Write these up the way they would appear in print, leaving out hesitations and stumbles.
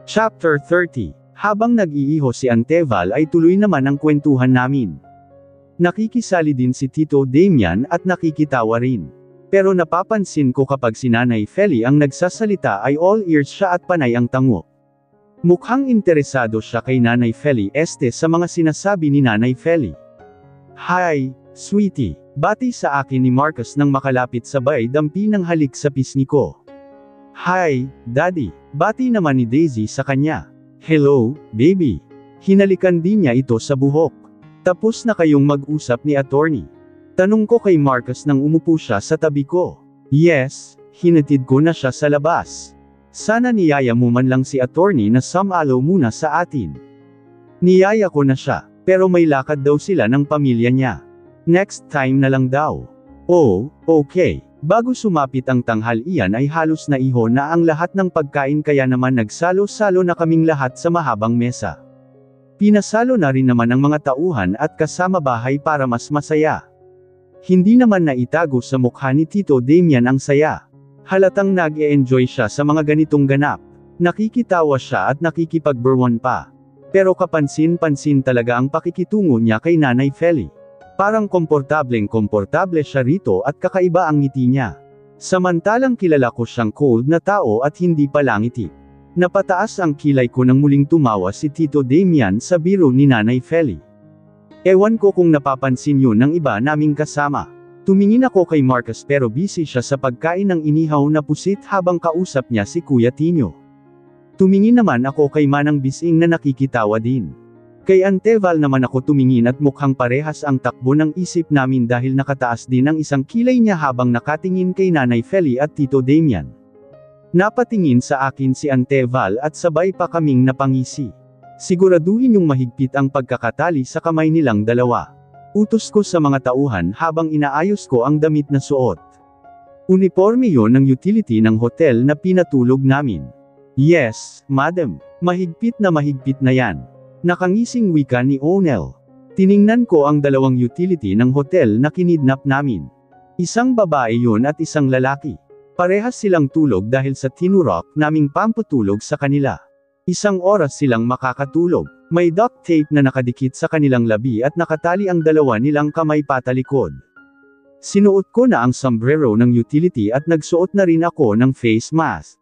Chapter 30. Habang nag-iiho si Anteval ay tuloy naman ang kwentuhan namin. Nakikisali din si Tito Damian at nakikitawa rin. Pero napapansin ko kapag si Nanay Feli ang nagsasalita ay all ears siya at panay ang tango. Mukhang interesado siya kay Nanay Feli sa mga sinasabi ni Nanay Feli. Hi, sweetie. Bati sa akin ni Marcus nang makalapit sabay dampi ng halik sa pisngi ko. Hi, Daddy. Bati naman ni Daisy sa kanya. Hello, baby. Hinalikan din niya ito sa buhok. Tapos na kayong mag-usap ni attorney? Tanong ko kay Marcus nang umupo siya sa tabi ko. Yes, hinatid ko na siya sa labas. Sana niyaya mo man lang si attorney na sumalo muna sa atin. Niyaya ko na siya, pero may lakad daw sila ng pamilya niya. Next time na lang daw. Oh, okay. Bago sumapit ang tanghalian ay halos naiho na ang lahat ng pagkain kaya naman nagsalo-salo na kaming lahat sa mahabang mesa. Pinasalo na rin naman ang mga tauhan at kasama bahay para mas masaya. Hindi naman naitago sa mukha ni Tito Damian ang saya. Halatang nag-e-enjoy siya sa mga ganitong ganap. Nakikitawa siya at nakikipagberwan pa. Pero kapansin-pansin talaga ang pakikitungo niya kay Nanay Feli. Parang komportableng-komportable siya rito at kakaiba ang ngiti niya. Samantalang kilala ko siyang cold na tao at hindi palangiti. Napataas ang kilay ko nang muling tumawa si Tito Damian sa biro ni Nanay Feli. Ewan ko kung napapansin yun ng iba naming kasama. Tumingin ako kay Marcus pero busy siya sa pagkain ng inihaw na pusit habang kausap niya si Kuya Tino. Tumingin naman ako kay Manang Bising na nakikitawa din. Kay Anteval naman ako tumingin at mukhang parehas ang takbo ng isip namin dahil nakataas din ang isang kilay niya habang nakatingin kay Nanay Feli at Tito Damian. Napatingin sa akin si Anteval at sabay pa kaming napangisi. Siguraduhin yung mahigpit ang pagkakatali sa kamay nilang dalawa. Utos ko sa mga tauhan habang inaayos ko ang damit na suot. Uniforme yon ng utility ng hotel na pinatulog namin. Yes, madam. Mahigpit na yan. Nakangising wika ni Onel. Tiningnan ko ang dalawang utility ng hotel na kinidnap namin. Isang babae yun at isang lalaki. Parehas silang tulog dahil sa tinurok naming pampatulog sa kanila. Isang oras silang makakatulog. May duct tape na nakadikit sa kanilang labi at nakatali ang dalawa nilang kamay patalikod. Sinuot ko na ang sombrero ng utility at nagsuot na rin ako ng face mask.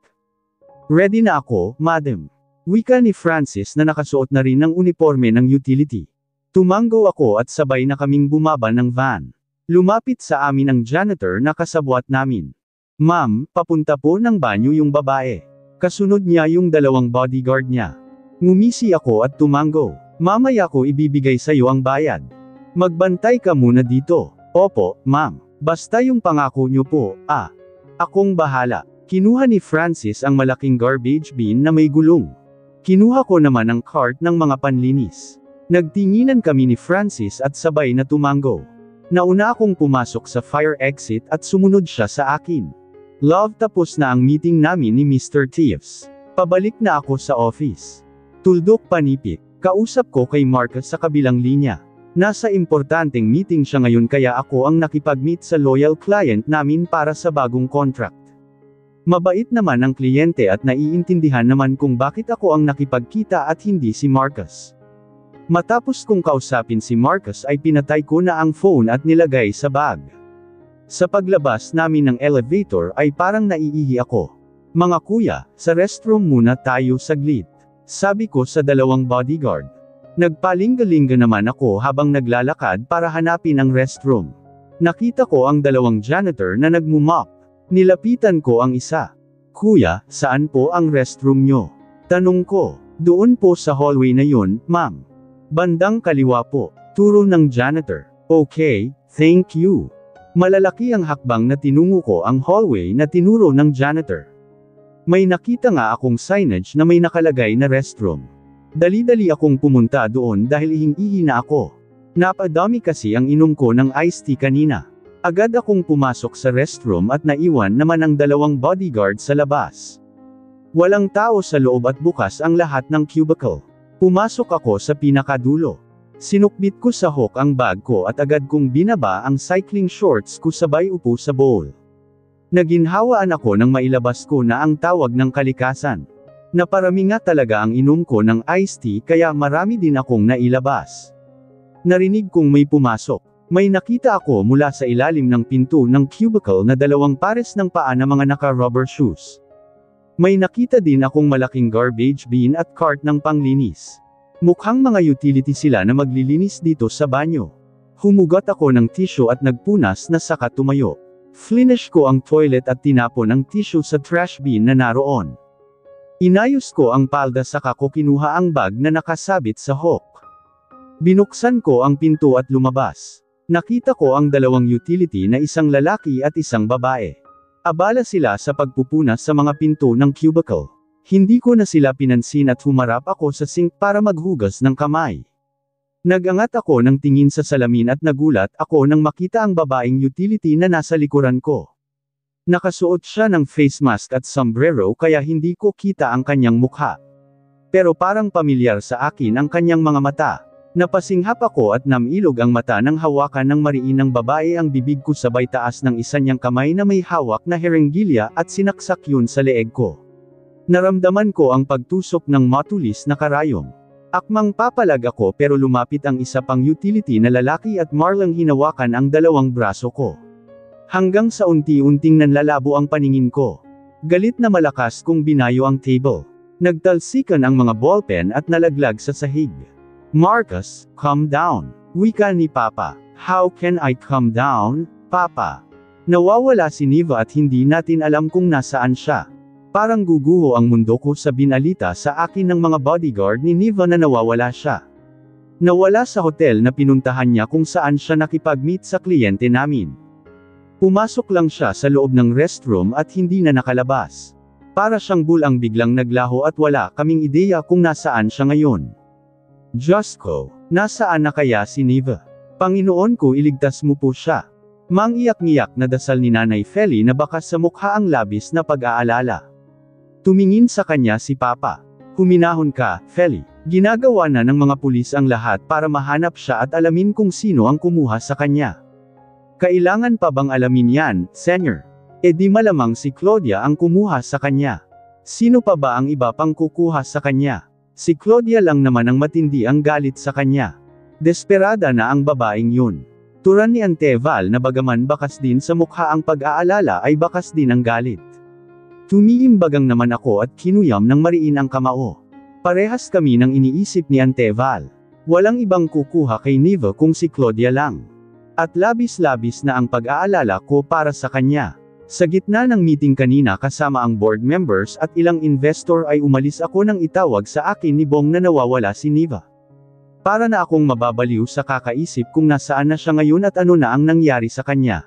Ready na ako, madam. Wika ni Francis na nakasuot na rin ng uniforme ng utility. Tumango ako at sabay na kaming bumaba ng van. Lumapit sa amin ang janitor na kasabwat namin. Ma'am, papunta po ng banyo yung babae. Kasunod niya yung dalawang bodyguard niya. Ngumisi ako at tumango. Mamaya ko ibibigay sa'yo ang bayad. Magbantay ka muna dito. Opo, ma'am. Basta yung pangako niyo po, akong bahala. Kinuha ni Francis ang malaking garbage bin na may gulong. Kinuha ko naman ang cart ng mga panlinis. Nagtinginan kami ni Francis at sabay na tumango. Nauna akong pumasok sa fire exit at sumunod siya sa akin. Love, tapos na ang meeting namin ni Mr. Thieves. Pabalik na ako sa office. Tuldok panipik. Kausap ko kay Marcus sa kabilang linya. Nasa importanteng meeting siya ngayon kaya ako ang nakipag-meet sa loyal client namin para sa bagong contract. Mabait naman ang kliyente at naiintindihan naman kung bakit ako ang nakipagkita at hindi si Marcus. Matapos kong kausapin si Marcus ay pinatay ko na ang phone at nilagay sa bag. Sa paglabas namin ng elevator ay parang naiihi ako. Mga kuya, sa restroom muna tayo saglit. Sabi ko sa dalawang bodyguard. Nagpalingalinga naman ako habang naglalakad para hanapin ang restroom. Nakita ko ang dalawang janitor na nagmumop. Nilapitan ko ang isa. Kuya, saan po ang restroom nyo? Tanong ko. Doon po sa hallway na yun, ma'am. Bandang kaliwa po. Turo ng janitor. Okay, thank you. Malalaki ang hakbang na tinungo ko ang hallway na tinuro ng janitor. May nakita nga akong signage na may nakalagay na restroom. Dali-dali akong pumunta doon dahil ihing-ihi na ako. Napadami kasi ang inom ko ng iced tea kanina. Agad akong pumasok sa restroom at naiwan naman ang dalawang bodyguard sa labas. Walang tao sa loob at bukas ang lahat ng cubicle. Pumasok ako sa pinakadulo. Sinukbit ko sa hook ang bag ko at agad kong binaba ang cycling shorts ko sabay upo sa bowl. Naginhawaan ako nang mailabas ko na ang tawag ng kalikasan. Naparami nga talaga ang inom ko ng iced tea kaya marami din akong nailabas. Narinig kong may pumasok. May nakita ako mula sa ilalim ng pinto ng cubicle na 2 pares ng paa na mga naka-rubber shoes. May nakita din akong malaking garbage bin at cart ng panglinis. Mukhang mga utility sila na maglilinis dito sa banyo. Humugot ako ng tissue at nagpunas na saka tumayo. Finish ko ang toilet at tinapon ang tissue sa trash bin na naroon. Inayos ko ang palda saka ko kinuha ang bag na nakasabit sa hook. Binuksan ko ang pinto at lumabas. Nakita ko ang 2 utility na isang lalaki at isang babae. Abala sila sa pagpupunas sa mga pinto ng cubicle. Hindi ko na sila pinansin at humarap ako sa sink para maghugas ng kamay. Nagangat ako ng tingin sa salamin at nagulat ako nang makita ang babaeng utility na nasa likuran ko. Nakasuot siya ng face mask at sombrero kaya hindi ko kita ang kanyang mukha. Pero parang pamilyar sa akin ang kanyang mga mata. Napasinghap ako at namilog ang mata nang hawakan ng mariinang babae ang bibig ko sabay taas ng isa niyang kamay na may hawak na herenggilya at sinaksak yun sa leeg ko. Naramdaman ko ang pagtusok ng matulis na karayom. Akmang papalag ako pero lumapit ang isa pang utility na lalaki at marlang hinawakan ang 2 braso ko. Hanggang sa unti-unting nanlalabo ang paningin ko. Galit na malakas kong binayo ang table. Nagtalsikan ang mga ballpen at nalaglag sa sahig. Marcus, calm down. Wika ni Papa. How can I calm down, Papa? Nawawala si Neva at hindi natin alam kung nasaan siya. Parang guguho ang mundo ko sa binalita sa akin ng mga bodyguard ni Neva na nawawala siya. Nawala sa hotel na pinuntahan niya kung saan siya nakipag-meet sa kliyente namin. Pumasok lang siya sa loob ng restroom at hindi na nakalabas. Para siyang bulang biglang naglaho at wala kaming ideya kung nasaan siya ngayon. Diyos ko, nasaan na kaya si Neva? Panginoon ko iligtas mo po siya. Mangiyak-ngiyak na dasal ni Nanay Feli na baka sa mukha ang labis na pag-aalala. Tumingin sa kanya si Papa. Huminahon ka, Feli. Ginagawa na ng mga pulis ang lahat para mahanap siya at alamin kung sino ang kumuha sa kanya. Kailangan pa bang alamin yan, Senyor? E di malamang si Claudia ang kumuha sa kanya. Sino pa ba ang iba pang kukuha sa kanya? Si Claudia lang naman ang matindi ang galit sa kanya. Desperada na ang babaeng yun. Turan ni Anteval na bagaman bakas din sa mukha ang pag-aalala ay bakas din ang galit. Tumiimbagang naman ako at kinuyam ng mariin ang kamao. Parehas kami ng iniisip ni Anteval. Walang ibang kukuha kay Neva kung si Claudia lang. At labis-labis na ang pag-aalala ko para sa kanya. Sa gitna ng meeting kanina kasama ang board members at ilang investor ay umalis ako nang itawag sa akin ni Bong na nawawala si Neva. Para na akong mababaliw sa kakaisip kung nasaan na siya ngayon at ano na ang nangyari sa kanya.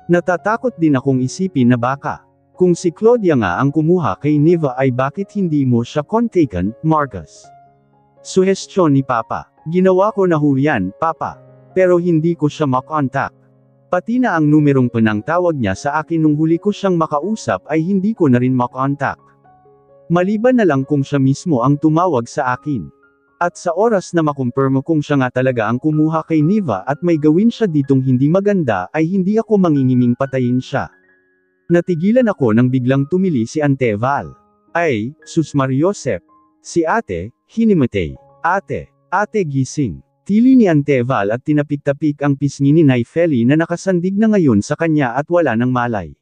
Natatakot din akong isipin na baka, kung si Claudia nga ang kumuha kay Neva ay bakit hindi mo siya kontaken, Marcus? Suhestyon ni Papa. Ginawa ko na ho yan, Papa. Pero hindi ko siya makontak. Pati na ang numerong pinangtawag niya sa akin nung huli ko siyang makausap ay hindi ko na rin makontak. Maliban na lang kung siya mismo ang tumawag sa akin. At sa oras na makumpirmo kung siya nga talaga ang kumuha kay Neva at may gawin siya ditong hindi maganda ay hindi ako mangingiming patayin siya. Natigilan ako nang biglang tumili si Anteval. Ay, sus Mariosep. Si ate, hinimatay. Ate gising. Tili ni Anteval at tinapik-tapik ang pisngi ni Nay Feli na nakasandig na ngayon sa kanya at wala ng malay.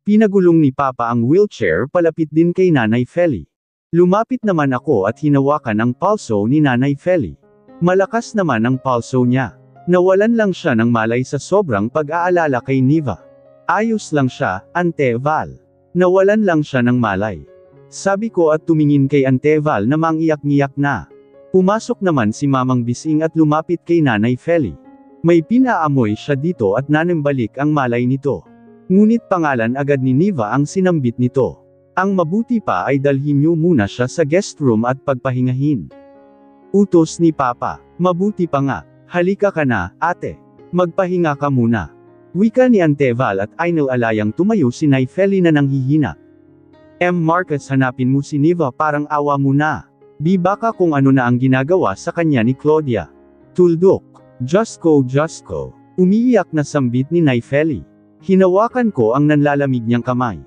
Pinagulong ni Papa ang wheelchair palapit din kay Nanay Feli. Lumapit naman ako at hinawakan ang pulso ni Nanay Feli. Malakas naman ang pulso niya. Nawalan lang siya ng malay sa sobrang pag-aalala kay Neva. Ayos lang siya, Anteval. Nawalan lang siya ng malay. Sabi ko at tumingin kay Anteval na mangiyak-ngiyak na. Pumasok naman si Mamang Bising at lumapit kay Nanay Feli. May pinaamoy siya dito at nanambalik ang malay nito. Ngunit pangalan agad ni Neva ang sinambit nito. Ang mabuti pa ay dalhin niyo muna siya sa guest room at pagpahingahin. Utos ni Papa. Mabuti pa nga. Halika ka na, ate. Magpahinga ka muna. Wika ni Anteval at alayang tumayo si Nay Feli na nanghihina. Marcus, hanapin mo si Neva, parang awa mo na. Di baka kung ano na ang ginagawa sa kanya ni Claudia. Tuldok. Diyos ko. Umiiyak na sambit ni Nay Feli. Hinawakan ko ang nanlalamig niyang kamay.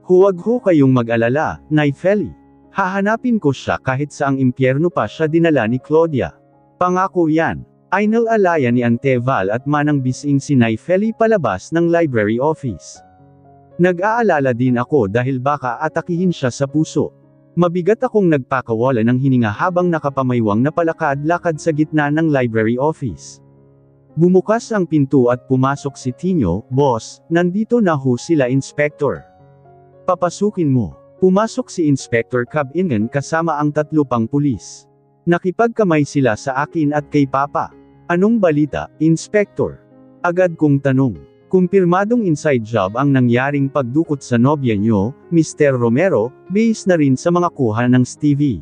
Huwag ho kayong mag-alala, Nay Feli. Hahanapin ko siya kahit saang impyerno pa siya dinala ni Claudia. Pangako yan. Inalalayan ni Anteval at Manang Bising si Naifeli palabas ng library office. Nag-aalala din ako dahil baka atakihin siya sa puso. Mabigat akong nagpakawala ng hininga habang nakapamaywang na palakad-lakad sa gitna ng library office. Bumukas ang pinto at pumasok si Tino. Boss, nandito na ho sila Inspector. Papasukin mo. Pumasok si Inspector Cabingan kasama ang 3 pang pulis. Nakipagkamay sila sa akin at kay Papa. Anong balita, Inspector? Agad kong tanong. Kumpirmadong inside job ang nangyaring pagdukot sa nobya nyo, Mr. Romero, base na rin sa mga kuha ng Stevie.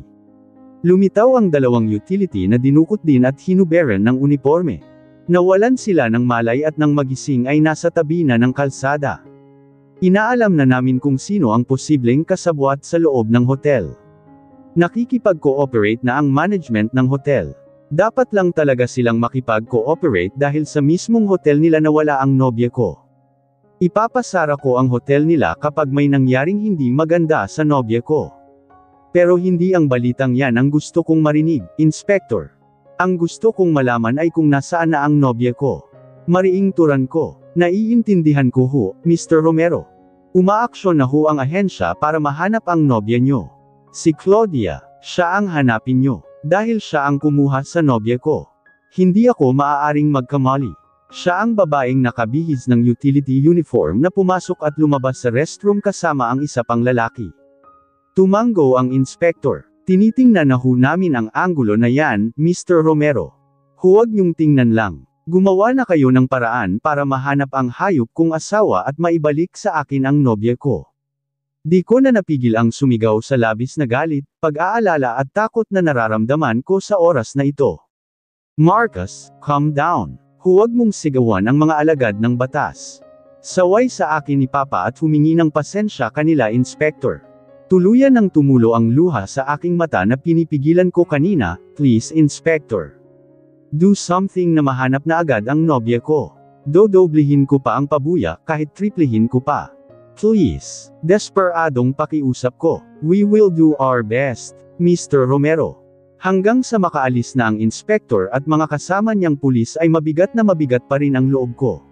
Lumitaw ang 2 utility na dinukot din at hinuberan ng uniforme. Nawalan sila ng malay at nang magising ay nasa tabi na ng kalsada. Inaalam na namin kung sino ang posibleng kasabwat sa loob ng hotel. Nakikipag-cooperate na ang management ng hotel. Dapat lang talaga silang makipag-cooperate dahil sa mismong hotel nila nawala ang nobya ko. Ipapasara ko ang hotel nila kapag may nangyaring hindi maganda sa nobya ko. Pero hindi ang balitang yan ang gusto kong marinig, Inspector. Ang gusto kong malaman ay kung nasaan na ang nobya ko. Mariing turan ko. Naiintindihan ko ho, Mr. Romero. Umaaksyon na ho ang ahensya para mahanap ang nobya nyo. Si Claudia, siya ang hanapin nyo. Dahil siya ang kumuha sa nobya ko. Hindi ako maaaring magkamali. Siya ang babaeng nakabihis ng utility uniform na pumasok at lumabas sa restroom kasama ang isa pang lalaki. Tumango ang inspector. Tinitingnan na ho namin ang anggulo na yan, Mr. Romero. Huwag niyong tingnan lang. Gumawa na kayo ng paraan para mahanap ang hayop kong asawa at maibalik sa akin ang nobya ko. Di ko na napigil ang sumigaw sa labis na galit, pag-aalala at takot na nararamdaman ko sa oras na ito. Marcus, calm down. Huwag mong sigawan ang mga alagad ng batas. Saway sa akin ni Papa at humingi ng pasensya kanila Inspector. Tuluyan ng tumulo ang luha sa aking mata na pinipigilan ko kanina, please Inspector. Do something na mahanap na agad ang nobya ko. Dodoblihin ko pa ang pabuya kahit triplihin ko pa. Please. Desperadong pakiusap ko. We will do our best, Mr. Romero. Hanggang sa makaalis na ang inspector at mga kasama niyang pulis ay mabigat pa rin ang loob ko.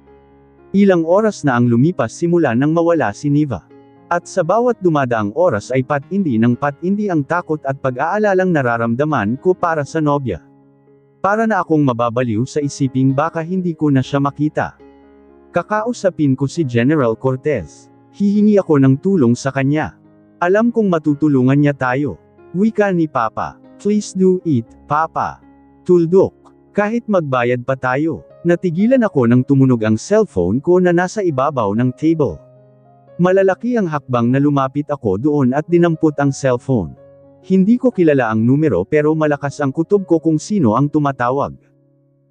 Ilang oras na ang lumipas simula nang mawala si Niva. At sa bawat dumadaang oras ay patindi ang takot at pag-aalalang nararamdaman ko para sa nobya. Para na akong mababaliw sa isiping baka hindi ko na siya makita. Kakausapin ko si General Cortez. Hihingi ako ng tulong sa kanya. Alam kong matutulungan niya tayo. Wika ni Papa. Please do it, Papa. Tuldok. Kahit magbayad pa tayo. Natigilan ako nang tumunog ang cellphone ko na nasa ibabaw ng table. Malalaki ang hakbang na lumapit ako doon at dinampot ang cellphone. Hindi ko kilala ang numero pero malakas ang kutob ko kung sino ang tumatawag.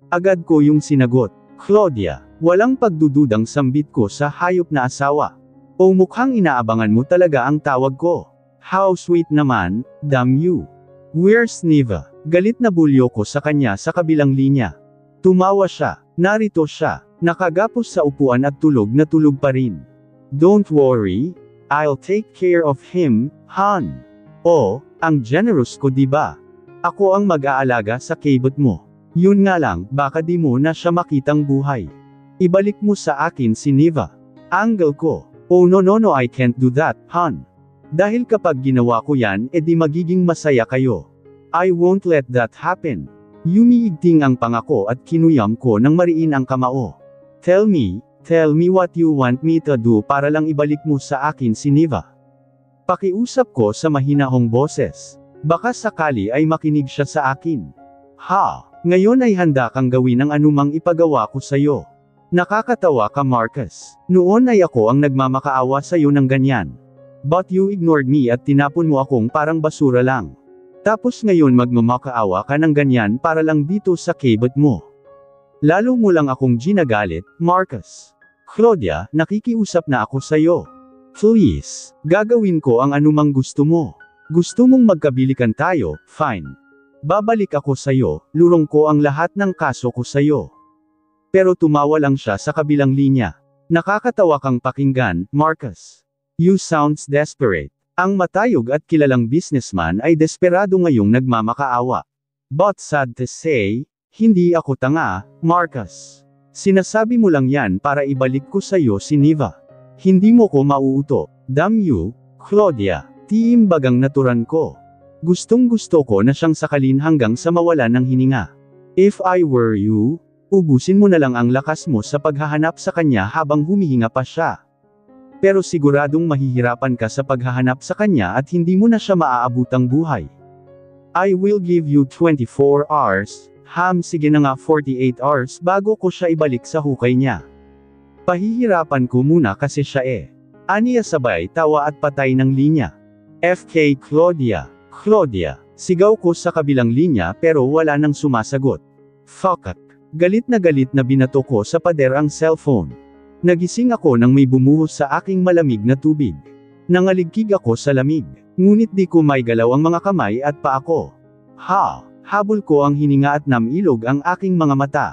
Agad ko yung sinagot. Claudia, walang pagdududang sambit ko sa hayop na asawa. O mukhang inaabangan mo talaga ang tawag ko. How sweet naman, damn you. Where's Niva? Galit na bulyo ko sa kanya sa kabilang linya. Tumawa siya. Narito siya. Nakagapos sa upuan at tulog na tulog pa rin. Don't worry. I'll take care of him, hon. Oh, ang generous ko diba? Ako ang mag-aalaga sa kabot mo. Yun nga lang, baka di mo na siya makitang buhay. Ibalik mo sa akin si Niva. Angle ko. Oh no, I can't do that, hon. Dahil kapag ginawa ko yan, edi magiging masaya kayo. I won't let that happen. Yumiigting ang pangako at kinuyam ko nang mariin ang kamao. Tell me what you want me to do para lang ibalik mo sa akin si Niva. Pakiusap ko sa mahinahong boses. Baka sakali ay makinig siya sa akin. Ha, ngayon ay handa kang gawin ang anumang ipagawa ko sa'yo. Nakakatawa ka Marcus. Noon ay ako ang nagmamakaawa sa'yo ng ganyan. But you ignored me at tinapon mo akong parang basura lang. Tapos ngayon magmamakaawa ka ng ganyan para lang dito sa kabot mo. Lalo mo lang akong ginagalit, Marcus. Claudia, nakikiusap na ako sa'yo. Please, gagawin ko ang anumang gusto mo. Gusto mong magkabilikan tayo, fine. Babalik ako sa'yo, lurong ko ang lahat ng kaso ko sa'yo. Pero tumawa lang siya sa kabilang linya. Nakakatawa kang pakinggan, Marcus. You sounds desperate. Ang matayog at kilalang businessman ay desperado ngayong nagmamakaawa. But sad to say, hindi ako tanga, Marcus. Sinasabi mo lang yan para ibalik ko sa'yo si Niva. Hindi mo ko mauuto. Damn you, Claudia. Tiimbagang naturan ko. Gustong gusto ko na siyang sakalin hanggang sa mawala ng hininga. If I were you, ubusin mo na lang ang lakas mo sa paghahanap sa kanya habang humihinga pa siya. Pero siguradong mahihirapan ka sa paghahanap sa kanya at hindi mo na siya maaabutang buhay. I will give you 24 hours, sige na nga 48 hours bago ko siya ibalik sa hukay niya. Pahihirapan ko muna kasi siya Aniya sabay tawa at patay ng linya. FK Claudia. Claudia. Sigaw ko sa kabilang linya pero wala nang sumasagot. Fuck it. Galit na binato ko sa pader ang cellphone. Nagising ako nang may bumuhos sa aking malamig na tubig. Nangaligkig ako sa lamig. Ngunit di ko maigalaw ang mga kamay at paa ko. Habol ko ang hininga at namilog ang aking mga mata.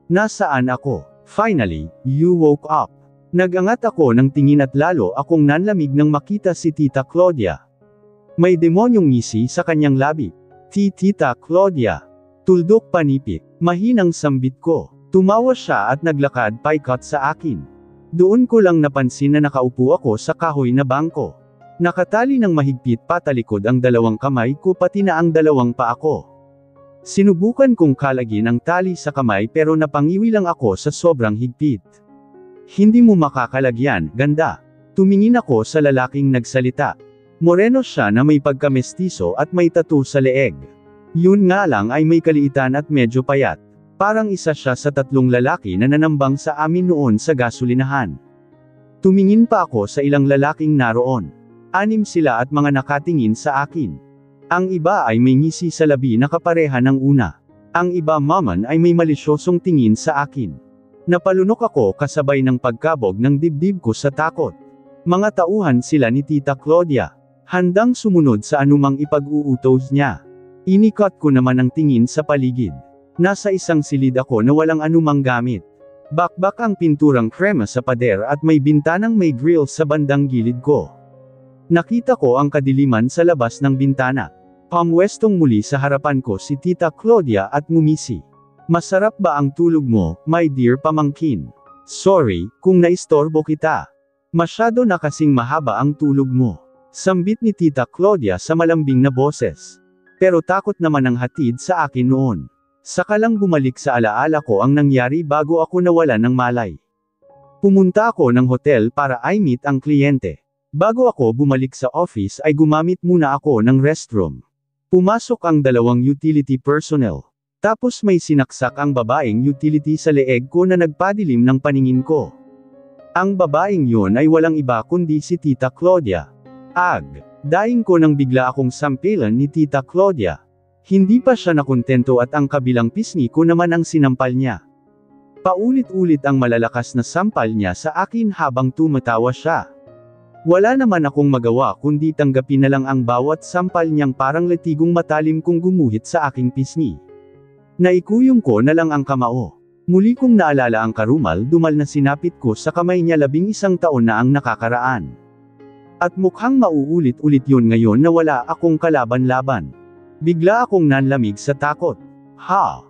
Nasaan ako? Finally, you woke up. Nagangat ako ng tingin at lalo akong nanlamig nang makita si Tita Claudia. May demonyong ngisi sa kanyang labi. Tita Claudia. Tuldok panipik. Mahinang sambit ko. Tumawa siya at naglakad paikat sa akin. Doon ko lang napansin na nakaupo ako sa kahoy na bangko. Nakatali ng mahigpit patalikod ang dalawang kamay ko pati na ang dalawang paa ko. Sinubukan kong kalagin ang tali sa kamay pero napangiwi lang ako sa sobrang higpit. Hindi mo makakalagyan, ganda. Tumingin ako sa lalaking nagsalita. Moreno siya na may pagkamestiso at may tattoo sa leeg. Yun nga lang ay may kaliitan at medyo payat. Parang isa siya sa 3 lalaki na nanambang sa amin noon sa gasolinahan. Tumingin pa ako sa ilang lalaking naroon. 6 sila at mga nakatingin sa akin. Ang iba ay may ngisi sa labi na kapareha ng una. Ang iba maman ay may malisyosong tingin sa akin. Napalunok ako kasabay ng pagkabog ng dibdib ko sa takot. Mga tauhan sila ni Tita Claudia. Handang sumunod sa anumang ipag-uutos niya. Inikot ko naman ang tingin sa paligid. Nasa isang silid ako na walang anumang gamit. Bakbak ang pinturang krema sa pader at may bintanang may grill sa bandang gilid ko. Nakita ko ang kadiliman sa labas ng bintana. Pamwestong muli sa harapan ko si Tita Claudia at ngumisi. Masarap ba ang tulog mo, my dear pamangkin? Sorry, kung naistorbo kita. Masyado na kasing mahaba ang tulog mo. Sambit ni Tita Claudia sa malambing na boses. Pero takot naman ang hatid sa akin noon. Saka lang bumalik sa alaala ko ang nangyari bago ako nawala ng malay. Pumunta ako ng hotel para i-meet ang kliyente. Bago ako bumalik sa office ay gumamit muna ako ng restroom. Pumasok ang 2 utility personnel. Tapos may sinaksak ang babaeng utility sa leeg ko na nagpadilim ng paningin ko. Ang babaeng yun ay walang iba kundi si Tita Claudia. Daing ko nang bigla akong sampilan ni Tita Claudia. Hindi pa siya nakontento at ang kabilang pisngi ko naman ang sinampal niya. Paulit-ulit ang malalakas na sampal niya sa akin habang tumatawa siya. Wala naman akong magawa kundi tanggapin na lang ang bawat sampal niyang parang latigong matalim kong gumuhit sa aking pisngi. Naikuyong ko na lang ang kamao. Muli kong naalala ang karumal-dumal na sinapit ko sa kamay niya 11 taon na ang nakakaraan. At mukhang mauulit-ulit yun ngayon na wala akong kalaban-laban. Bigla akong nanlamig sa takot.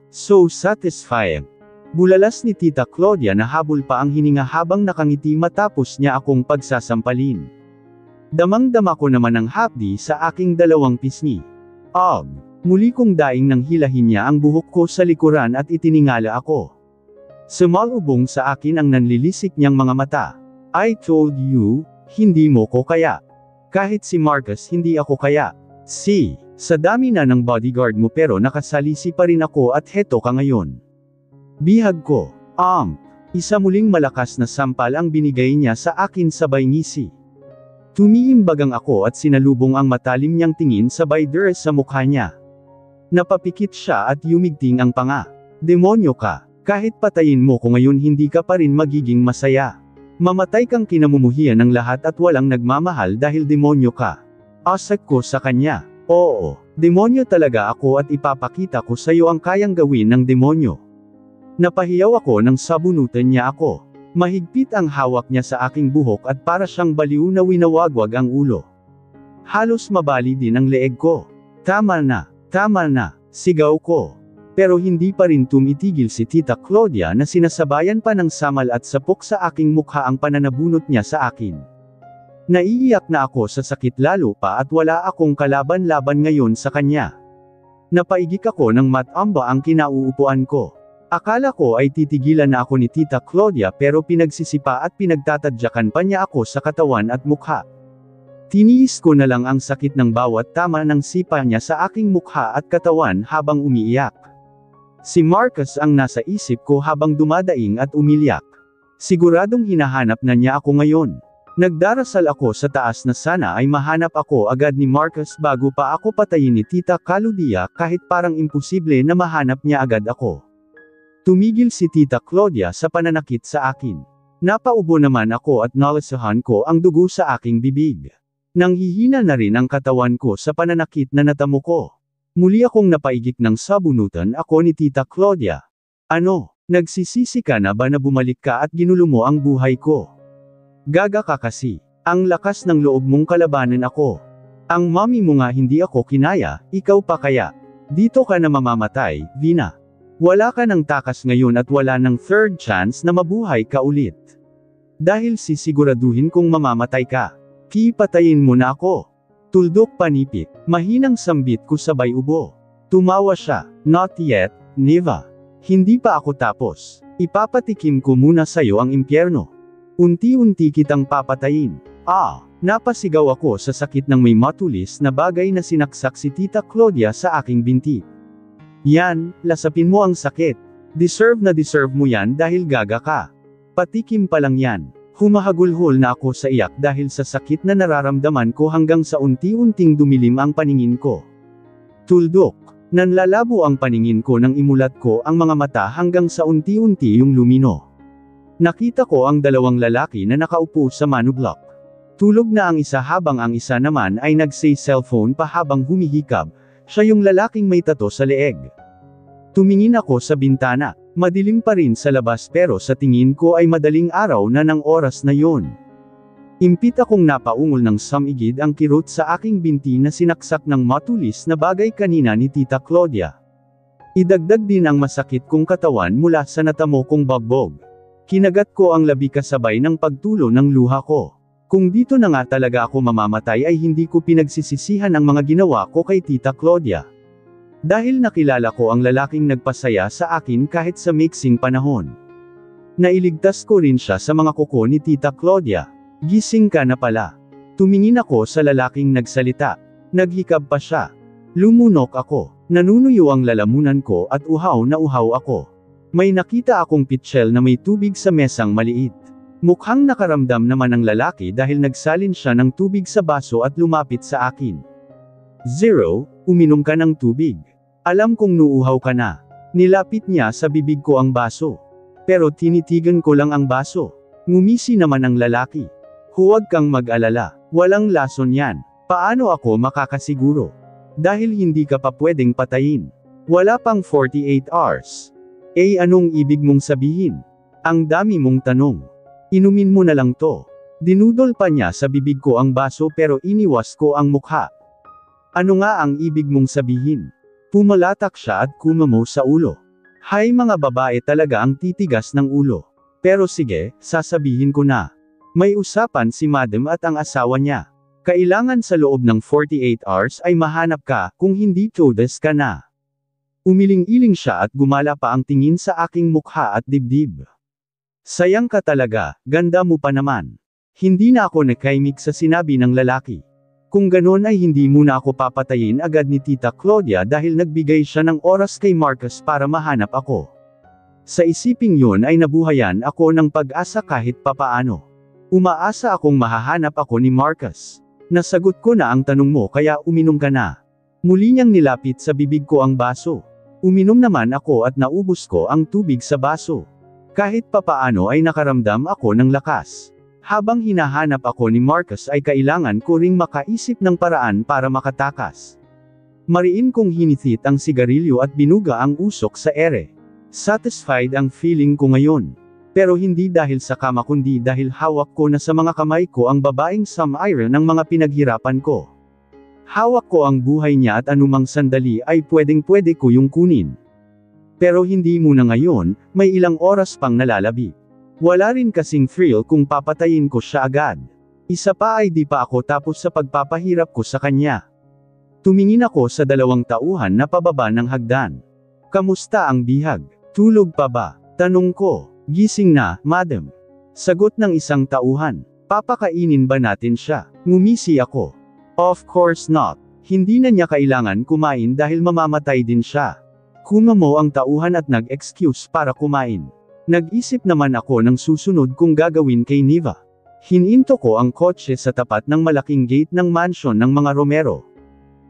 So satisfying. Bulalas ni Tita Claudia na habol pa ang hininga habang nakangiti matapos niya akong pagsasampalin. Damang-dama ko naman ang hapdi sa aking 2 pisngi. Muli kong daing nang hilahin niya ang buhok ko sa likuran at itiningala ako. Sumalubong sa akin ang nanlilisik niyang mga mata. I told you, hindi mo ko kaya. Kahit si Marcus hindi ako kaya. Sa dami na ng bodyguard mo pero nakasalisi pa rin ako at heto ka ngayon. Bihag ko. Isa muling malakas na sampal ang binigay niya sa akin sabay ngisi. Tumiimbagang ako at sinalubong ang matalim niyang tingin sabay deres sa mukha niya. Napapikit siya at yumigting ang panga. Demonyo ka. Kahit patayin mo ko ngayon hindi ka pa rin magiging masaya. Mamatay kang kinamumuhian ng lahat at walang nagmamahal dahil demonyo ka. Asak ko sa kanya. Oo, demonyo talaga ako at ipapakita ko sa iyo ang kayang gawin ng demonyo. Napahiyaw ako nang sabunutan niya ako. Mahigpit ang hawak niya sa aking buhok at para siyang baliw na winawagwag ang ulo. Halos mabali din ang leeg ko. Tama na, sigaw ko. Pero hindi pa rin tumitigil si Tita Claudia na sinasabayan pa ng samal at sapok sa aking mukha ang pananabunot niya sa akin. Naiiyak na ako sa sakit lalo pa at wala akong kalaban-laban ngayon sa kanya. Napaigik ako ng matamba ang kinauupuan ko. Akala ko ay titigilan na ako ni Tita Claudia pero pinagsisipa at pinagtatadyakan pa niya ako sa katawan at mukha. Tiniis ko na lang ang sakit ng bawat tama ng sipa niya sa aking mukha at katawan habang umiiyak. Si Marcus ang nasa isip ko habang dumadaing at umiyak. Siguradong hinahanap na niya ako ngayon. Nagdarasal ako sa taas na sana ay mahanap ako agad ni Marcus bago pa ako patayin ni Tita Claudia kahit parang imposible na mahanap niya agad ako. Tumigil si Tita Claudia sa pananakit sa akin. Napaubo naman ako at nalasahan ko ang dugo sa aking bibig. Nanghihina na rin ang katawan ko sa pananakit na natamo ko. Muli akong napaigik ng sabunutan ako ni Tita Claudia. Ano, nagsisisi ka na ba na bumalik ka at ginulo mo ang buhay ko? Gaga ka kasi. Ang lakas ng loob mong kalabanan ako. Ang mami mo nga hindi ako kinaya, ikaw pa kaya. Dito ka na mamamatay, Vina. Wala ka ng takas ngayon at wala ng third chance na mabuhay ka ulit. Dahil sisiguraduhin kong mamamatay ka. Patayin mo na ako. Tuldok panipik, mahinang sambit ko sabay ubo. Tumawa siya, not yet, Neva. Hindi pa ako tapos. Ipapatikim ko muna sa'yo ang impyerno. Unti-unti kitang papatayin. Napasigaw ako sa sakit ng may matulis na bagay na sinaksak si Tita Claudia sa aking binti. Yan, lasapin mo ang sakit. Deserve na deserve mo yan dahil gaga ka. Patikim pa lang yan. Humahagulhol na ako sa iyak dahil sa sakit na nararamdaman ko hanggang sa unti-unting dumilim ang paningin ko. Tuldok. Nanlalabo ang paningin ko nang imulat ko ang mga mata hanggang sa unti-unti yung lumino. Nakita ko ang dalawang lalaki na nakaupo sa monoblock. Tulog na ang isa habang ang isa naman ay nagse-cellphone pa habang humihikab. Siya yung lalaking may tato sa leeg. Tumingin ako sa bintana. Madilim pa rin sa labas pero sa tingin ko ay madaling araw na ng oras na yon. Impit akong napaungol ng samigid ang kirot sa aking binti na sinaksak ng matulis na bagay kanina ni Tita Claudia. Idagdag din ang masakit kong katawan mula sa natamo kong bagbog. Kinagat ko ang labi kasabay ng pagtulo ng luha ko. Kung dito na nga talaga ako mamamatay ay hindi ko pinagsisisihan ang mga ginawa ko kay Tita Claudia. Dahil nakilala ko ang lalaking nagpasaya sa akin kahit sa mixing panahon. Nailigtas ko rin siya sa mga kuko ni Tita Claudia. Gising ka na pala. Tumingin ako sa lalaking nagsalita. Naghikab pa siya. Lumunok ako. Nanunuyo ang lalamunan ko at uhaw na uhaw ako. May nakita akong pitchel na may tubig sa mesang maliit. Mukhang nakaramdam naman ang lalaki dahil nagsalin siya ng tubig sa baso at lumapit sa akin. 0, uminom ka ng tubig. Alam kong nuuhaw ka na. Nilapit niya sa bibig ko ang baso. Pero tinitigan ko lang ang baso. Ngumisi naman ang lalaki. Huwag kang mag-alala. Walang lason yan. Paano ako makakasiguro? Dahil hindi ka pa pwedeng patayin. Wala pang 48 hours. Anong ibig mong sabihin? Ang dami mong tanong. Inumin mo na lang to. Dinudol pa niya sa bibig ko ang baso pero iniwas ko ang mukha. Ano nga ang ibig mong sabihin? Pumalatak siya at kumamo sa ulo. Hay mga babae talaga ang titigas ng ulo. Pero sige, sasabihin ko na. May usapan si Madam at ang asawa niya. Kailangan sa loob ng 48 hours ay mahanap ka, kung hindi todes ka na. Umiling-iling siya at gumala pa ang tingin sa aking mukha at dibdib. Sayang ka talaga, ganda mo pa naman. Hindi na ako nakaimik sa sinabi ng lalaki. Kung ganon ay hindi muna ako papatayin agad ni Tita Claudia dahil nagbigay siya ng oras kay Marcus para mahanap ako. Sa isiping yun ay nabuhayan ako ng pag-asa kahit papaano. Umaasa akong mahahanap ako ni Marcus. Nasagot ko na ang tanong mo kaya uminom ka na. Muli niyang nilapit sa bibig ko ang baso. Uminom naman ako at naubos ko ang tubig sa baso. Kahit papaano ay nakaramdam ako ng lakas. Habang hinahanap ako ni Marcus ay kailangan ko ring makaisip ng paraan para makatakas. Mariin kong hinithit ang sigarilyo at binuga ang usok sa ere. Satisfied ang feeling ko ngayon. Pero hindi dahil sa kama kundi dahil hawak ko na sa mga kamay ko ang babaeng samiron ng mga pinaghirapan ko. Hawak ko ang buhay niya at anumang sandali ay pwedeng-pwede ko yung kunin. Pero hindi muna ngayon, may ilang oras pang nalalabi. Wala rin kasing thrill kung papatayin ko siya agad. Isa pa ay di pa ako tapos sa pagpapahirap ko sa kanya. Tumingin ako sa 2 tauhan na pababa ng hagdan. Kamusta ang bihag? Tulog pa ba? Tanong ko. Gising na, madam. Sagot ng isang tauhan. Papakainin ba natin siya? Ngumisi ako. Of course not. Hindi na niya kailangan kumain dahil mamamatay din siya. Kumamo ang tauhan at nag-excuse para kumain. Nag-isip naman ako ng susunod kung gagawin kay Niva. Hininto ko ang kotse sa tapat ng malaking gate ng mansion ng mga Romero.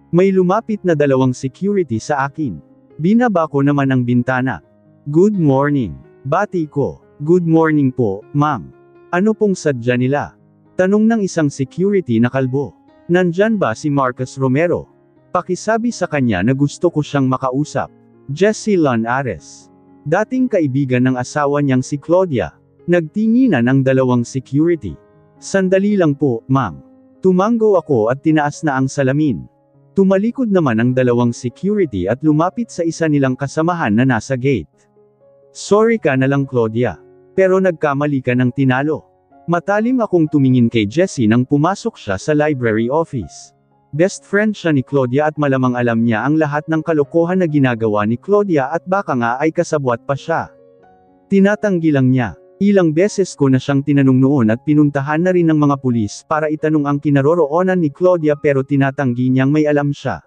May lumapit na 2 security sa akin. Binaba ko naman ang bintana. Good morning. Bati ko. Good morning po, ma'am. Ano pong sadya nila? Tanong ng isang security na kalbo. Nandyan ba si Marcus Romero? Pakisabi sa kanya na gusto ko siyang makausap. Jesse Lon Ares. Dating kaibigan ng asawa niyang si Claudia. Nagtinginan ang 2 security. Sandali lang po, ma'am. Tumango ako at tinaas na ang salamin. Tumalikod naman ang 2 security at lumapit sa isa nilang kasamahan na nasa gate. Sorry ka na lang Claudia. Pero nagkamali ka ng tinalo. Matalim akong tumingin kay Jessie nang pumasok siya sa library office. Best friend siya ni Claudia at malamang alam niya ang lahat ng kalokohan na ginagawa ni Claudia at baka nga ay kasabwat pa siya. Tinatanggi lang niya. Ilang beses ko na siyang tinanong noon at pinuntahan na rin ng mga pulis para itanong ang kinaroroonan ni Claudia pero tinatanggi niyang may alam siya.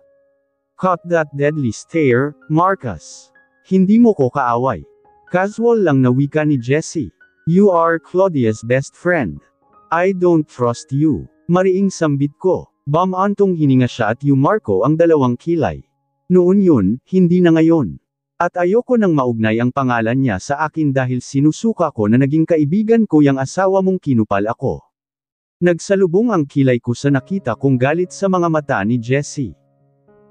Cut that deadly stare, Marcus. Hindi mo ko kaaway. Casual lang na wika ni Jessie. You are Claudia's best friend. I don't trust you. Mariing sambit ko. Bamantong hininga siya at yumarko ang 2 kilay. Noon yun, hindi na ngayon. At ayoko nang maugnay ang pangalan niya sa akin dahil sinusuka ko na naging kaibigan ko yang asawa mong kinupal ako. Nagsalubong ang kilay ko sa nakita kong galit sa mga mata ni Jessie.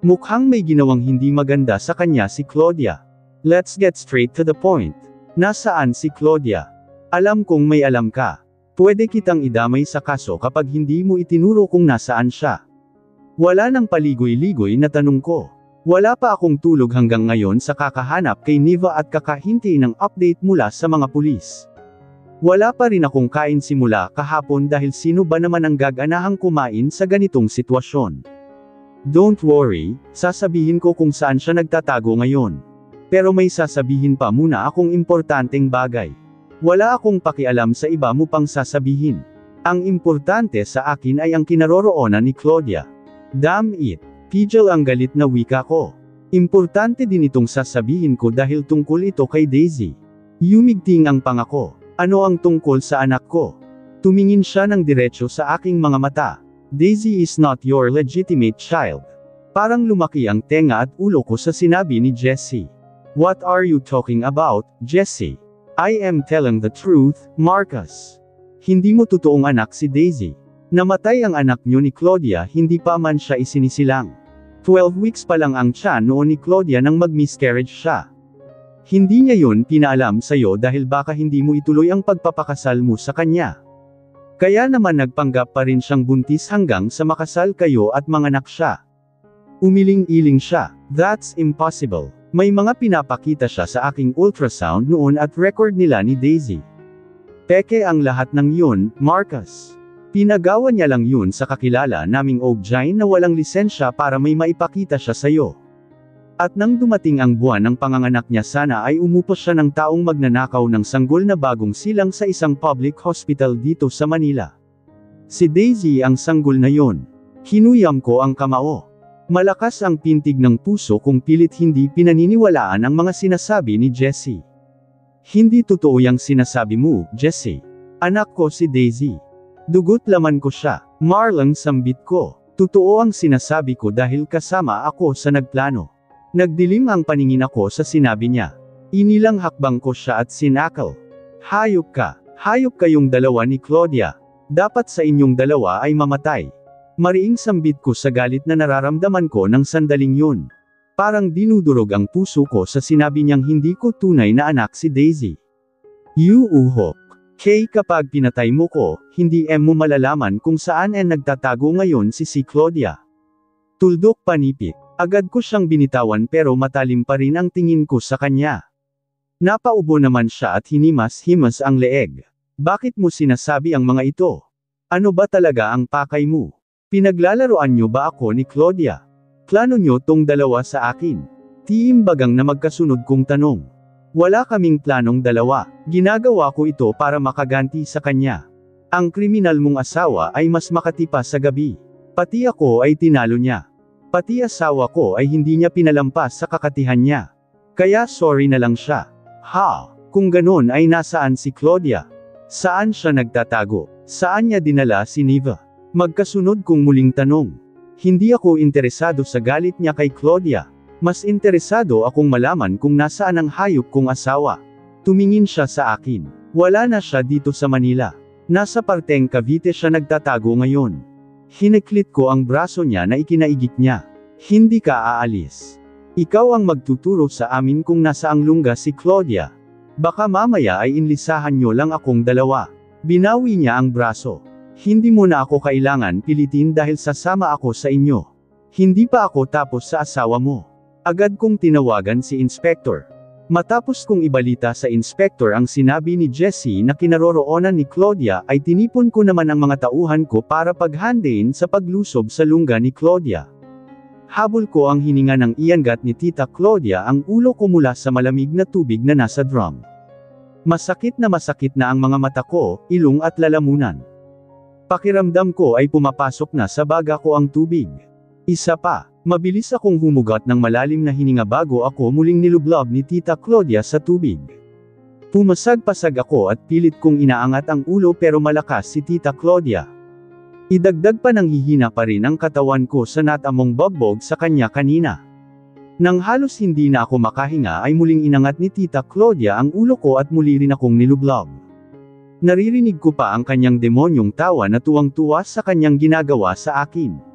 Mukhang may ginawang hindi maganda sa kanya si Claudia. Let's get straight to the point. Nasaan si Claudia? Alam kong may alam ka. Pwede kitang idamay sa kaso kapag hindi mo itinuro kung nasaan siya. Wala nang paligoy-ligoy na tanong ko. Wala pa akong tulog hanggang ngayon sa kakahanap kay Niva at kakahinti ng update mula sa mga pulis. Wala pa rin akong kain simula kahapon dahil sino ba naman ang gaganahang kumain sa ganitong sitwasyon. Don't worry, sasabihin ko kung saan siya nagtatago ngayon. Pero may sasabihin pa muna akong importanteng bagay. Wala akong pakialam sa iba mo pang sasabihin. Ang importante sa akin ay ang kinaroroonan ni Claudia. Damn it! Pidgel ang galit na wika ko. Importante din itong sasabihin ko dahil tungkol ito kay Daisy. Yumigting ang pangako. Ano ang tungkol sa anak ko? Tumingin siya ng diretso sa aking mga mata. Daisy is not your legitimate child. Parang lumaki ang tenga at ulo ko sa sinabi ni Jessie. What are you talking about, Jessie? I am telling the truth, Marcus. Hindi mo totoong anak si Daisy. Namatay ang anak niyo ni Claudia hindi pa man siya isinisilang. 12 weeks pa lang ang tiyan noon ni Claudia nang mag-miscarriage siya. Hindi niya yun pinaalam sa'yo dahil baka hindi mo ituloy ang pagpapakasal mo sa kanya. Kaya naman nagpanggap pa rin siyang buntis hanggang sa makasal kayo at manganak siya. Umiling-iling siya. That's impossible. May mga pinapakita siya sa aking ultrasound noon at record nila ni Daisy. Peke ang lahat ng yun, Marcus. Pinagawa niya lang yun sa kakilala naming Ogjine na walang lisensya para may maipakita siya sa'yo. At nang dumating ang buwan ng panganganak niya sana ay umupos siya ng taong magnanakaw ng sanggol na bagong silang sa isang public hospital dito sa Manila. Si Daisy ang sanggol na yon. Hinuyam ko ang kamao. Malakas ang pintig ng puso kung pilit hindi pinaniniwalaan ang mga sinasabi ni Jessie. Hindi totoo yang sinasabi mo, Jessie. Anak ko si Daisy. Dugot laman ko siya. Marlang sambit ko. Totoo ang sinasabi ko dahil kasama ako sa nagplano. Nagdilim ang paningin ako sa sinabi niya. Inilang hakbang ko siya at sinakal. Hayop ka. Hayop kayong dalawa ni Claudia. Dapat sa inyong dalawa ay mamatay. Mariing sambit ko sa galit na nararamdaman ko ng sandaling yun. Parang dinudurog ang puso ko sa sinabi niyang hindi ko tunay na anak si Daisy. You uhok. Kay kapag pinatay mo ko, hindi mo malalaman kung saan nagtatago ngayon si Claudia. Tuldok panipik. Agad ko siyang binitawan pero matalim pa rin ang tingin ko sa kanya. Napaubo naman siya at hinimas-himas ang leeg. Bakit mo sinasabi ang mga ito? Ano ba talaga ang pakay mo? Pinaglalaroan niyo ba ako ni Claudia? Plano niyo tong dalawa sa akin? Tiimbagang na magkasunod kong tanong. Wala kaming planong dalawa. Ginagawa ko ito para makaganti sa kanya. Ang kriminal mong asawa ay mas makatipa sa gabi. Pati ako ay tinalo niya. Pati asawa ko ay hindi niya pinalampas sa kakatihan niya. Kaya sorry na lang siya. Ha? Kung ganon ay nasaan si Claudia? Saan siya nagtatago? Saan niya dinala si Neva? Magkasunod kong muling tanong. Hindi ako interesado sa galit niya kay Claudia. Mas interesado akong malaman kung nasaan ang hayop kong asawa. Tumingin siya sa akin. Wala na siya dito sa Manila. Nasa parteng Cavite siya nagtatago ngayon. Hiniklit ko ang braso niya na ikinaigit niya. Hindi ka aalis. Ikaw ang magtuturo sa amin kung nasaang lungga si Claudia. Baka mamaya ay inlisahan niyo lang akong dalawa. Binawi niya ang braso. Hindi mo na ako kailangan pilitin dahil sasama ako sa inyo. Hindi pa ako tapos sa asawa mo. Agad kong tinawagan si Inspector. Matapos kong ibalita sa inspector ang sinabi ni Jessie na kinaroroonan ni Claudia ay tinipon ko naman ang mga tauhan ko para paghandiin sa paglusob sa lungga ni Claudia. Habol ko ang hininga ng iyangat ni Tita Claudia ang ulo ko mula sa malamig na tubig na nasa drum. Masakit na ang mga mata ko, ilong at lalamunan. Pakiramdam ko ay pumapasok na sa baga ko ang tubig. Isa pa, mabilis akong humugat ng malalim na hininga bago ako muling nilublob ni Tita Claudia sa tubig. Pumasag-pasag ako at pilit kong inaangat ang ulo pero malakas si Tita Claudia. Idagdag pa nang hihina pa rin ang katawan ko sa natamong bagbog sa kanya kanina. Nang halos hindi na ako makahinga ay muling inangat ni Tita Claudia ang ulo ko at muli rin akong nilublob. Naririnig ko pa ang kanyang demonyong tawa na tuwang-tuwa sa kanyang ginagawa sa akin.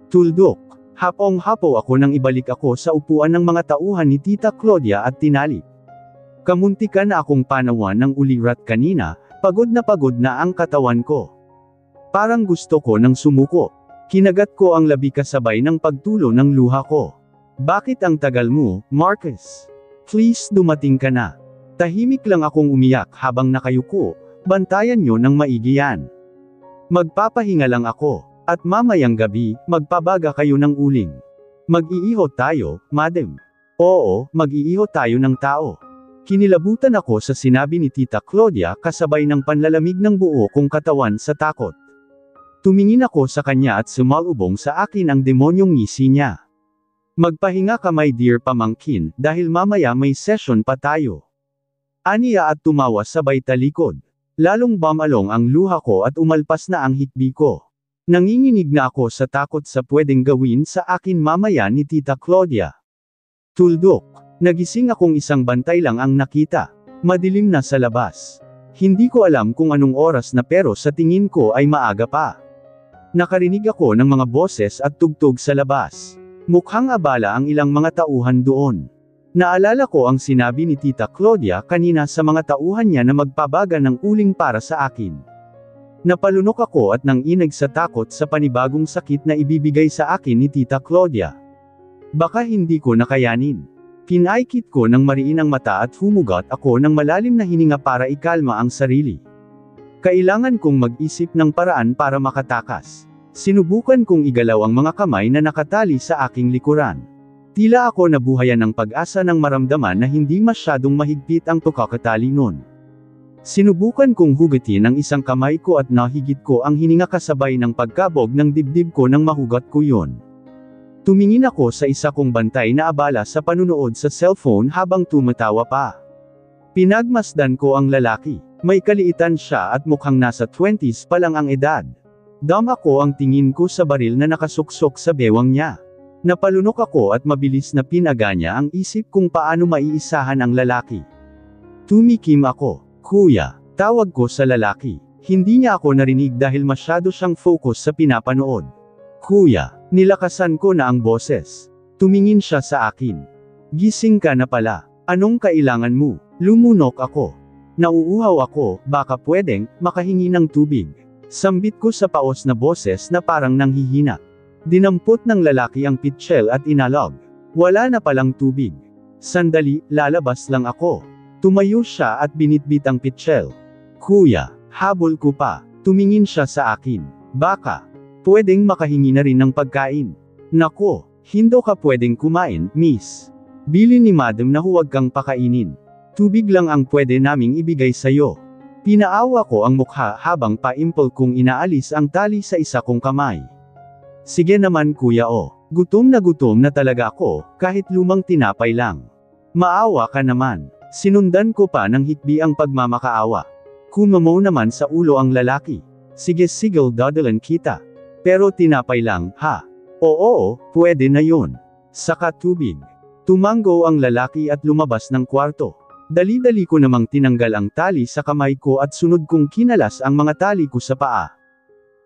Tuldok. Hapong-hapo ako nang ibalik ako sa upuan ng mga tauhan ni Tita Claudia at tinalik. Kamuntikan na akong panawan ng ulirat kanina, pagod na ang katawan ko. Parang gusto ko nang sumuko. Kinagat ko ang labi kasabay ng pagtulo ng luha ko. Bakit ang tagal mo, Marcus? Please dumating ka na. Tahimik lang akong umiyak habang nakayuko, bantayan nyo ng maigi yan. Magpapahinga lang ako. At mamayang gabi, magpabaga kayo ng uling. Mag-iiho tayo, madam. Oo, mag-iiho tayo ng tao. Kinilabutan ako sa sinabi ni Tita Claudia kasabay ng panlalamig ng buo kong katawan sa takot. Tumingin ako sa kanya at sumalubong sa akin ang demonyong ngisi niya. Magpahinga ka my dear pamangkin, dahil mamaya may session pa tayo. Aniya at tumawa sabay talikod. Lalong bumalong ang luha ko at umalpas na ang hikbi ko. Nanginginig na ako sa takot sa pwedeng gawin sa akin mamaya ni Tita Claudia. Tuldok. Nagising akong isang bantay lang ang nakita. Madilim na sa labas. Hindi ko alam kung anong oras na pero sa tingin ko ay maaga pa. Nakarinig ako ng mga boses at tugtog sa labas. Mukhang abala ang ilang mga tauhan doon. Naalala ko ang sinabi ni Tita Claudia kanina sa mga tauhan niya na magpabaga ng uling para sa akin. Napalunok ako at nanginag sa takot sa panibagong sakit na ibibigay sa akin ni Tita Claudia. Baka hindi ko nakayanin. Pinaikit ko ng mariin ang mata at humugot ako ng malalim na hininga para ikalma ang sarili. Kailangan kong mag-isip ng paraan para makatakas. Sinubukan kong igalaw ang mga kamay na nakatali sa aking likuran. Tila ako nabuhayan ng pag-asa nang maramdaman na hindi masyadong mahigpit ang pagkakatali nun. Sinubukan kong hugatin ang isang kamay ko at nahigit ko ang hininga kasabay ng pagkabog ng dibdib ko nang mahugat ko yun. Tumingin ako sa isa kong bantay na abala sa panunood sa cellphone habang tumatawa pa. Pinagmasdan ko ang lalaki. May kaliitan siya at mukhang nasa 20s pa lang ang edad. Dama ko ang tingin ko sa baril na nakasuksok sa bewang niya. Napalunok ako at mabilis na pinaga niya ang isip kung paano maiisahan ang lalaki. Tumikim ako. Kuya, tawag ko sa lalaki. Hindi niya ako narinig dahil masyado siyang focus sa pinapanood. Kuya, nilakasan ko na ang boses. Tumingin siya sa akin. Gising ka na pala. Anong kailangan mo? Lumunok ako. Nauuhaw ako, baka pwedeng, makahingi ng tubig. Sambit ko sa paos na boses na parang nanghihina. Dinampot ng lalaki ang pitchel at inalog. Wala na palang tubig. Sandali, lalabas lang ako. Tumayo siya at binitbit ang pitchel. Kuya, habol ko pa. Tumingin siya sa akin. Baka, pwedeng makahingi na rin ng pagkain. Nako, hindi ka pwedeng kumain, miss. Bili ni madam na huwag kang pakainin. Tubig lang ang pwede naming ibigay sa'yo. Pinaawa ko ang mukha habang paimpol kong inaalis ang tali sa isa kong kamay. Sige naman kuya gutom na talaga ako, kahit lumang tinapay lang. Maawa ka naman. Sinundan ko pa ng hikbi ang pagmamakaawa. Kumamaw naman sa ulo ang lalaki. Sige dadalan kita. Pero tinapay lang, ha? Oo, pwede na yun. Saka tubig. Tumanggo ang lalaki at lumabas ng kwarto. Dali-dali ko namang tinanggal ang tali sa kamay ko at sunod kong kinalas ang mga tali ko sa paa.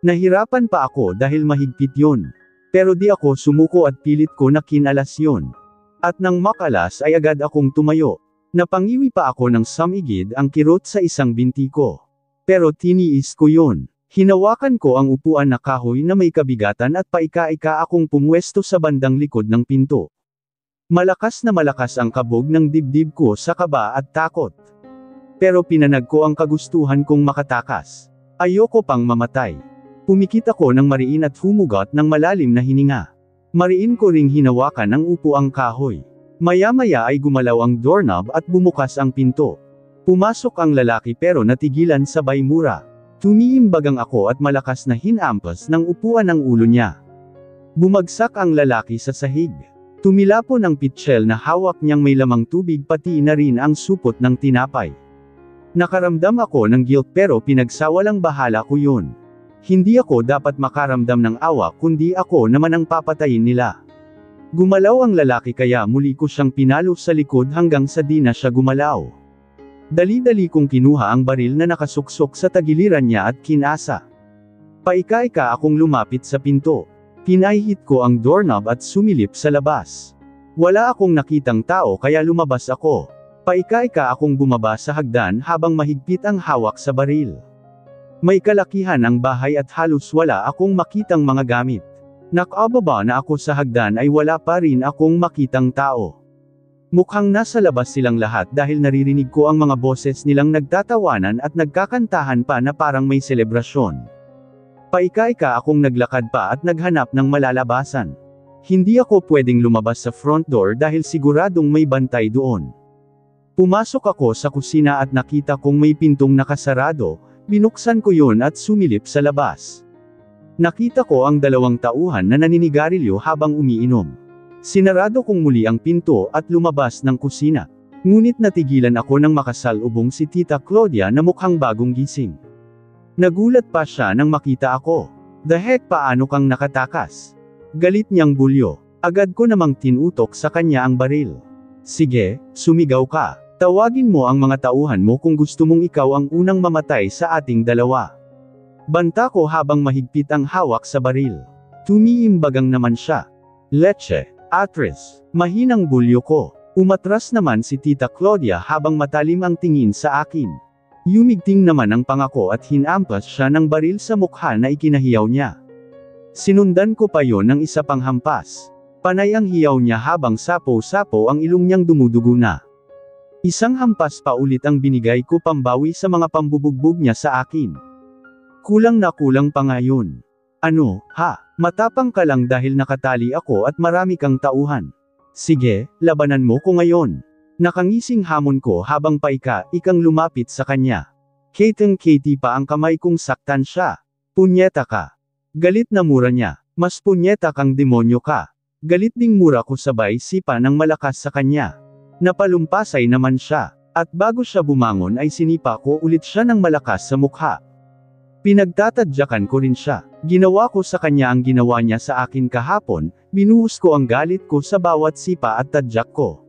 Nahirapan pa ako dahil mahigpit yun. Pero di ako sumuko at pilit ko na kinalas yun. At nang makalas ay agad akong tumayo. Napangiwi pa ako ng samigid ang kirot sa isang binti ko. Pero tiniis ko yun. Hinawakan ko ang upuan na kahoy na may kabigatan at paika-ika akong pumwesto sa bandang likod ng pinto. Malakas na malakas ang kabog ng dibdib ko sa kaba at takot. Pero pinanag ko ang kagustuhan kong makatakas. Ayoko pang mamatay. Pumikit ako ng mariin at humugot ng malalim na hininga. Mariin ko ring hinawakan ang upuang kahoy. Maya-maya ay gumalaw ang doorknob at bumukas ang pinto. Pumasok ang lalaki pero natigilan sabay mura. Tumiimbagang ako at malakas na hinampas ng upuan ang ulo niya. Bumagsak ang lalaki sa sahig. Tumilapon ang pitchel na hawak niyang may lamang tubig pati na rin ang supot ng tinapay. Nakaramdam ako ng guilt pero pinagsawalang bahala ko yun. Hindi ako dapat makaramdam ng awa kundi ako naman ang papatayin nila. Gumalaw ang lalaki kaya muli ko siyang pinalo sa likod hanggang sa di na siya gumalaw. Dali-dali kong kinuha ang baril na nakasuksok sa tagiliran niya at kinasa. Paika-ika akong lumapit sa pinto. Pinahihit ko ang doorknob at sumilip sa labas. Wala akong nakitang tao kaya lumabas ako. Paika-ika akong bumaba sa hagdan habang mahigpit ang hawak sa baril. May kalakihan ang bahay at halos wala akong makitang mga gamit. Nakababa na ako sa hagdan ay wala pa rin akong makitang tao. Mukhang nasa labas silang lahat dahil naririnig ko ang mga boses nilang nagtatawanan at nagkakantahan pa na parang may selebrasyon. Paika-ika akong naglakad pa at naghanap ng malalabasan. Hindi ako pwedeng lumabas sa front door dahil siguradong may bantay doon. Pumasok ako sa kusina at nakita kong may pintong nakasarado. Binuksan ko yun at sumilip sa labas. Nakita ko ang dalawang tauhan na naninigarilyo habang umiinom. Sinarado kong muli ang pinto at lumabas ng kusina. Ngunit natigilan ako nang makasalubong si Tita Claudia na mukhang bagong gising. Nagulat pa siya nang makita ako. The heck, paano kang nakatakas? Galit niyang bulyo. Agad ko namang tinutok sa kanya ang baril. Sige, sumigaw ka. Tawagin mo ang mga tauhan mo kung gusto mong ikaw ang unang mamatay sa ating dalawa. Banta ko habang mahigpit ang hawak sa baril. Tumiimbagang naman siya. Leche, Atres, mahinang bulyo ko. Umatras naman si Tita Claudia habang matalim ang tingin sa akin. Yumigting naman ang pangako at hinampas siya ng baril sa mukha na ikinahiyaw niya. Sinundan ko pa yon ng isa pang hampas. Panay ang hiyaw niya habang sapo-sapo ang ilong niyang dumudugo na. Isang hampas pa ulit ang binigay ko pambawi sa mga pambubugbog niya sa akin. Kulang na kulang pa ngayon. Ano, ha? Matapang ka lang dahil nakatali ako at marami kang tauhan. Sige, labanan mo ko ngayon. Nakangising hamon ko habang paika-ikang lumapit sa kanya. Kitang-kiti pa ang kamay kong saktan siya. Punyeta ka. Galit na mura niya. Mas punyeta kang demonyo ka. Galit ding mura ko sabay sipa ng malakas sa kanya. Napalumpasay naman siya. At bago siya bumangon ay sinipa ko ulit siya ng malakas sa mukha. Pinagtatadyakan ko rin siya. Ginawa ko sa kanya ang ginawa niya sa akin kahapon, binuhos ko ang galit ko sa bawat sipa at tadyak ko.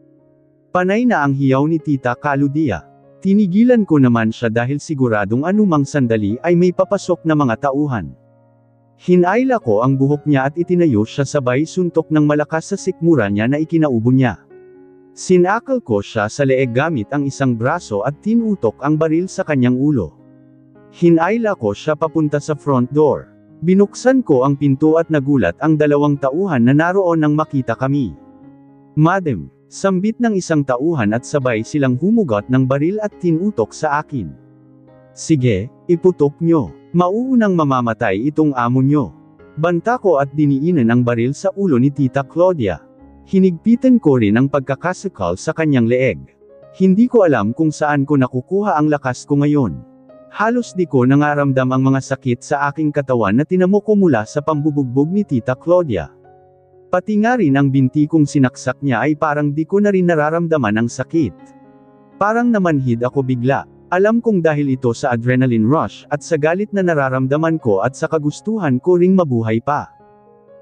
Panay na ang hiyaw ni Tita Claudia. Tinigilan ko naman siya dahil siguradong anumang sandali ay may papasok na mga tauhan. Hinayla ko ang buhok niya at itinayo siya sabay suntok ng malakas sa sikmura niya na ikinaubo niya. Sinakal ko siya sa leeg gamit ang isang braso at tinutok ang baril sa kanyang ulo. Hinayla ko siya papunta sa front door. Binuksan ko ang pinto at nagulat ang dalawang tauhan na naroon nang makita kami. Madam, sambit ng isang tauhan at sabay silang humugot ng baril at tinutok sa akin. Sige, iputok nyo. Mauunang mamamatay itong amo nyo. Banta ko at diniinan ang baril sa ulo ni Tita Claudia. Hinigpitan ko rin ang pagkakasakal sa kanyang leeg. Hindi ko alam kung saan ko nakukuha ang lakas ko ngayon. Halos di ko nangaramdam ang mga sakit sa aking katawan na tinamo ko mula sa pambubugbog ni Tita Claudia. Pati nga rin ang binti kong sinaksak niya ay parang di ko na rin nararamdaman ang sakit. Parang namanhid ako bigla. Alam kong dahil ito sa adrenaline rush at sa galit na nararamdaman ko at sa kagustuhan ko ring mabuhay pa.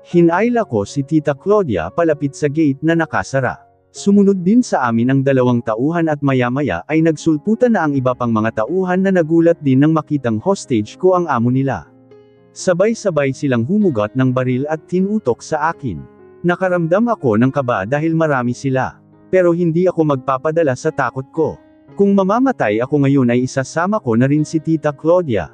Hinayla ko si Tita Claudia palapit sa gate na nakasara. Sumunod din sa amin ang dalawang tauhan at maya-maya ay nagsulputan na ang iba pang mga tauhan na nagulat din nang makitang hostage ko ang amo nila. Sabay-sabay silang humugot ng baril at tinutok sa akin. Nakaramdam ako ng kaba dahil marami sila. Pero hindi ako magpapadala sa takot ko. Kung mamamatay ako ngayon ay isasama ko na rin si Tita Claudia.